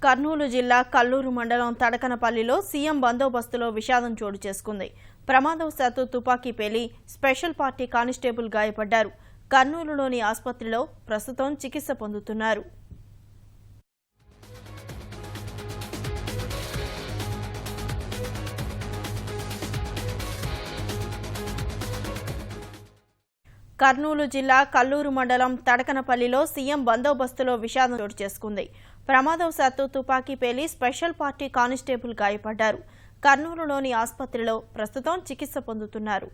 కర్నూలు జిల్లా కల్లూరు మండలం తడకనపల్లిలో సీఎం బందోబస్తులో విషాదం చోటు చేసుకుంది. ప్రమాదవశాత్తు తుపాకీ పేలి స్పెషల్ పార్టీ కానిస్టేబుల్ గాయపడ్డారు. కర్నూలులోని ఆసుపత్రిలో ప్రస్తుతం చికిత్స పొందుతున్నారు. కర్నూలు జిల్లా కల్లూరు మండలం తడకనపల్లిలో సీఎం బందోబస్తులో విషాదం చోటు చేసుకుంది. ప్రమాదవశాత్తు తుపాకీ పేలి స్పెషల్ పార్టీ కానిస్టేబుల్ గాయపడ్డారు. కర్నూలులోని ఆసుపత్రిలో ప్రస్తుతం చికిత్స పొందుతున్నారు.